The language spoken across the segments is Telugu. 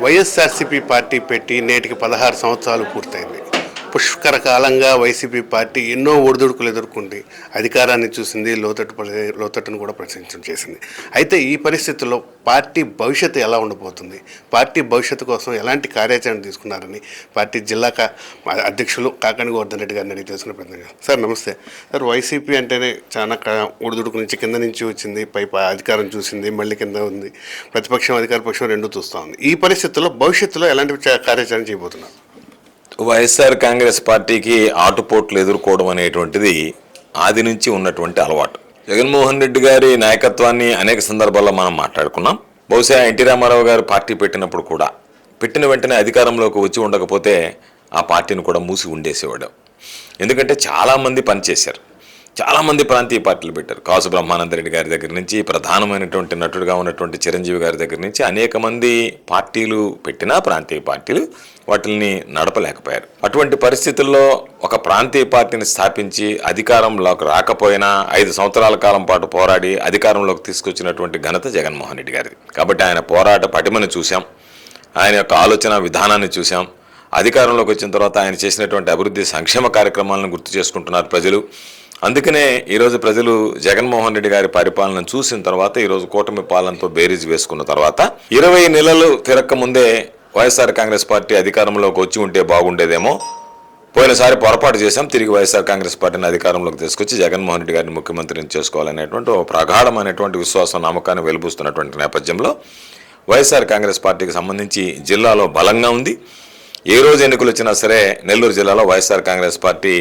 వైఎస్ఆర్సీపీ పార్టీ పెట్టి నేటికి 16 సంవత్సరాలు పూర్తయింది. పుష్కర కాలంగా వైసీపీ పార్టీ ఎన్నో ఒడిదుడుకులు ఎదుర్కొంది, అధికారాన్ని చూసింది, లోతట్టును కూడా ప్రశ్నించడం చేసింది. అయితే ఈ పరిస్థితుల్లో పార్టీ భవిష్యత్తు ఎలా ఉండబోతుంది, పార్టీ భవిష్యత్తు కోసం ఎలాంటి కార్యాచరణ తీసుకున్నారని పార్టీ జిల్లా అధ్యక్షులు కాకాని గోవర్ధన్ రెడ్డి గారిని అడిగి తెలుసుకునే ప్రయత్నం చేశారు. సార్ నమస్తే సార్. వైసీపీ అంటేనే చాలా ఒడిదుడుకు నుంచి కింద నుంచి వచ్చింది, పై అధికారం చూసింది, మళ్ళీ కింద ఉంది, ప్రతిపక్షం అధికార పక్షం రెండూ చూస్తూ ఉంది. ఈ పరిస్థితుల్లో భవిష్యత్తులో ఎలాంటి కార్యాచరణ చేయబోతున్నారు? వైఎస్ఆర్ కాంగ్రెస్ పార్టీకి ఆటుపోట్లు ఎదుర్కోవడం అనేటువంటిది ఆది నుంచి ఉన్నటువంటి అలవాటు. జగన్మోహన్ రెడ్డి గారి నాయకత్వాన్ని అనేక సందర్భాల్లో మనం మాట్లాడుకున్నాం. బహుశా ఎన్టీ రామారావు గారు పార్టీ పెట్టినప్పుడు కూడా పెట్టిన వెంటనే అధికారంలోకి వచ్చి ఉండకపోతే ఆ పార్టీని కూడా మూసి ఉండేసేవాడు. ఎందుకంటే చాలామంది పనిచేశారు, చాలామంది ప్రాంతీయ పార్టీలు పెట్టారు. కాసు బ్రహ్మానందరెడ్డి గారి దగ్గర నుంచి, ప్రధానమైనటువంటి నటుడుగా ఉన్నటువంటి చిరంజీవి గారి దగ్గర నుంచి అనేక మంది పార్టీలు పెట్టినా ప్రాంతీయ పార్టీలు వాటిని నడపలేకపోయారు. అటువంటి పరిస్థితుల్లో ఒక ప్రాంతీయ పార్టీని స్థాపించి అధికారంలోకి రాకపోయినా 5 సంవత్సరాల కాలం పాటు పోరాడి అధికారంలోకి తీసుకొచ్చినటువంటి ఘనత జగన్మోహన్ రెడ్డి గారిది. కాబట్టి ఆయన పోరాట పటిమను చూసాం, ఆయన యొక్క ఆలోచన విధానాన్ని చూసాం. అధికారంలోకి వచ్చిన తర్వాత ఆయన చేసినటువంటి అభివృద్ధి సంక్షేమ కార్యక్రమాలను గుర్తు చేసుకుంటున్నారు ప్రజలు. అందుకనే ఈరోజు ప్రజలు జగన్మోహన్ రెడ్డి గారి పరిపాలనను చూసిన తర్వాత, ఈరోజు కూటమి పాలనతో బేరీజ్ వేసుకున్న తర్వాత 20 నెలలు తిరక్క ముందే వైఎస్ఆర్ కాంగ్రెస్ పార్టీ అధికారంలోకి వచ్చి ఉంటే బాగుండేదేమో, పోయినసారి పొరపాటు చేశాం, తిరిగి వైఎస్ఆర్ కాంగ్రెస్ పార్టీని అధికారంలోకి తీసుకొచ్చి జగన్మోహన్ రెడ్డి గారిని ముఖ్యమంత్రిని చేసుకోవాలనేటువంటి ఒక ప్రగాఢమైనటువంటి విశ్వాసం, నమ్మకాన్ని వెలుబుస్తున్నటువంటి నేపథ్యంలో వైఎస్ఆర్ కాంగ్రెస్ పార్టీకి సంబంధించి జిల్లాలో బలంగా ఉంది. ఏ రోజు ఎన్నికలు వచ్చినా సరే నెల్లూరు జిల్లాలో వైఎస్ఆర్ కాంగ్రెస్ పార్టీ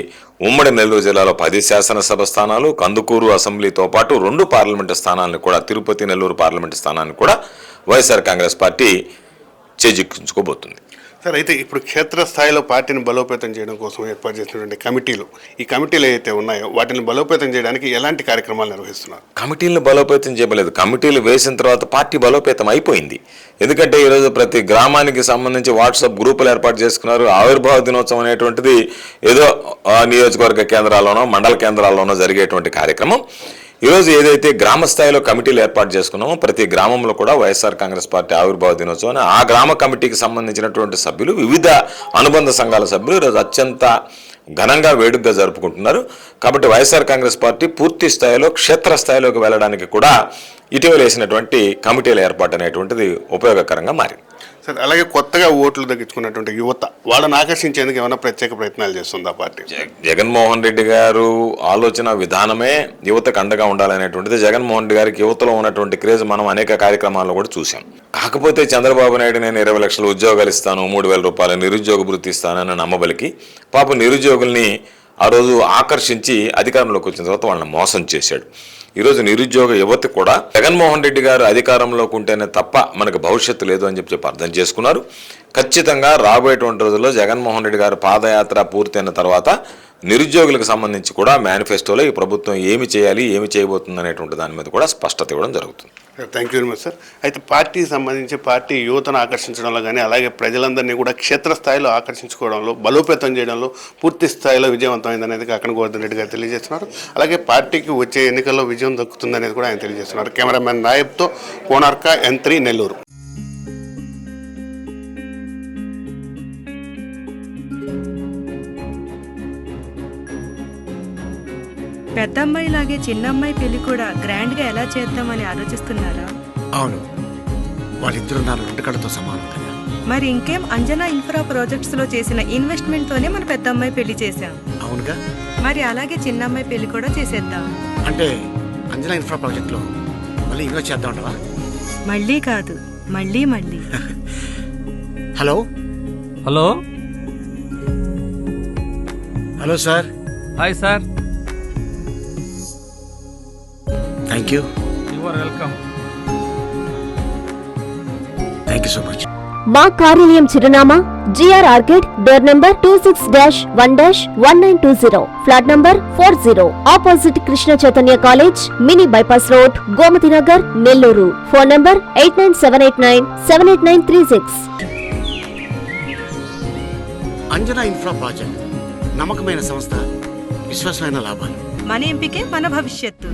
ఉమ్మడి నెల్లూరు జిల్లాలో 10 శాసనసభ స్థానాలు, కందుకూరు అసెంబ్లీతో పాటు 2 పార్లమెంటు స్థానాలను కూడా, తిరుపతి నెల్లూరు పార్లమెంటు స్థానాన్ని కూడా వైఎస్ఆర్ కాంగ్రెస్ పార్టీ చేజిక్కించుకోబోతుంది. సార్, అయితే ఇప్పుడు క్షేత్రస్థాయిలో పార్టీని బలోపేతం చేయడం కోసం ఏర్పాటు చేసినటువంటి కమిటీలు, ఈ కమిటీలు ఏవైతే ఉన్నాయో వాటిని బలోపేతం చేయడానికి ఎలాంటి కార్యక్రమాలు నిర్వహిస్తున్నారు? కమిటీలను బలోపేతం చేయలేదు. కమిటీలు వేసిన తర్వాత పార్టీ బలోపేతం అయిపోయింది. ఎందుకంటే ఈరోజు ప్రతి గ్రామానికి సంబంధించి వాట్సాప్ గ్రూపులు ఏర్పాటు చేసుకున్నారు. ఆవిర్భావ దినోత్సవం అనేటువంటిది ఏదో నియోజకవర్గ కేంద్రాల్లోనో మండల కేంద్రాల్లోనో జరిగేటువంటి కార్యక్రమం. ఈరోజు ఏదైతే గ్రామ స్థాయిలో కమిటీలు ఏర్పాటు చేసుకున్నామో ప్రతి గ్రామంలో కూడా వైఎస్ఆర్ కాంగ్రెస్ పార్టీ ఆవిర్భావ దినోత్సవాన్ని ఆ గ్రామ కమిటీకి సంబంధించినటువంటి సభ్యులు, వివిధ అనుబంధ సంఘాల సభ్యులు ఈరోజు అత్యంత ఘనంగా వేడుకగా జరుపుకుంటున్నారు. కాబట్టి వైఎస్ఆర్ కాంగ్రెస్ పార్టీ పూర్తి స్థాయిలో క్షేత్రస్థాయిలోకి వెళ్ళడానికి కూడా ఇటీవల వేసినటువంటి కమిటీల ఏర్పాటు అనేటువంటిది ఉపయోగకరంగా మారింది. సార్, అలాగే కొత్తగా ఓట్లు తగ్గించుకున్నటువంటి యువత, వాళ్ళని ఆకర్షించేందుకు ఏమైనా ప్రత్యేక ప్రయత్నాలు చేస్తుందా పార్టీ? జగన్మోహన్ రెడ్డి గారు ఆలోచన విధానమే యువతకు అండగా ఉండాలనేటువంటిది. జగన్మోహన్ రెడ్డి గారికి యువతలో ఉన్నటువంటి క్రేజ్ మనం అనేక కార్యక్రమాల్లో కూడా చూసాం. కాకపోతే చంద్రబాబు నాయుడు నేను 20 లక్షల ఉద్యోగాలు ఇస్తాను, 3,000 రూపాయల నిరుద్యోగ భృతి ఇస్తానని నమ్మబలికి పాపం నిరుద్యోగుల్ని ఆ రోజు ఆకర్షించి అధికారంలోకి వచ్చిన తర్వాత వాళ్ళని మోసం చేశాడు. ఈరోజు నిరుద్యోగ యువత కూడా జగన్మోహన్ రెడ్డి గారు అధికారంలోకి ఉంటేనే తప్ప మనకు భవిష్యత్తు లేదు అని చెప్పి అర్థం చేసుకున్నారు. ఖచ్చితంగా రాబోయేటువంటి రోజుల్లో జగన్మోహన్ రెడ్డి గారు పాదయాత్ర పూర్తయిన తర్వాత నిరుద్యోగులకు సంబంధించి కూడా మేనిఫెస్టోలో ఈ ప్రభుత్వం ఏమి చేయాలి, ఏమి చేయబోతుంది అనేటువంటి దాని మీద కూడా స్పష్టత ఇవ్వడం జరుగుతుంది. Thank you very much sir. అయితే పార్టీకి సంబంధించి పార్టీ యువతను ఆకర్షించడంలో కానీ, అలాగే ప్రజలందరినీ కూడా క్షేత్రస్థాయిలో ఆకర్షించుకోవడంలో, బలోపేతం చేయడంలో పూర్తి స్థాయిలో విజయవంతమైందనేది కాకాని గోవర్ధన్ రెడ్డి గారు తెలియజేస్తున్నారు. అలాగే పార్టీకి వచ్చే ఎన్నికల్లో విజయం దక్కుతుందనేది కూడా ఆయన తెలియజేస్తున్నారు. Cameraman నాయబ్తో Konark, N3, Nellore. పెద్దమ్మాయిలాగే చిన్నమ్మాయి పెళ్లి కూడా గ్రాండ్ గా ఎలా చేద్దామని ఆలోచిస్తున్నారా? అవును, వాళ్ళిద్దరూ నా 2 కళ్ళతో సమానం కదా. మరి ఇంకేం, అంజనా ఇన్ఫ్రా ప్రాజెక్ట్స్ లో చేసిన ఇన్వెస్ట్మెంట్ తోనే మన పెద్దమ్మాయి పెళ్లి చేశాం. అవునుగా, మరి అలాగే చిన్నమ్మాయి పెళ్లి కూడా చేసేద్దాం. అంటే అంజనా ఇన్ఫ్రా ప్రాజెక్ట్ లో మళ్ళీ ఇన్వెస్ట్ చేద్దాం అంటావా? మళ్ళీ కాదు, మళ్ళీ మళ్ళీ. Hello hello hello sir. Hi sir. Thank you. You are welcome. Thank you so much. మా కార్యాలయం చిరునామా GR orchid, door number 26-1-1920, flat number 40, opposite Krishna Chaitanya college, mini bypass road, Gomathi Nagar, Nellore. Phone number 8978978936. Anjana infra project నమ్మకమైన సంస్థ, విశ్వాసమైన లాభాలు. మన ఎంపికే మన భవిష్యత్తు.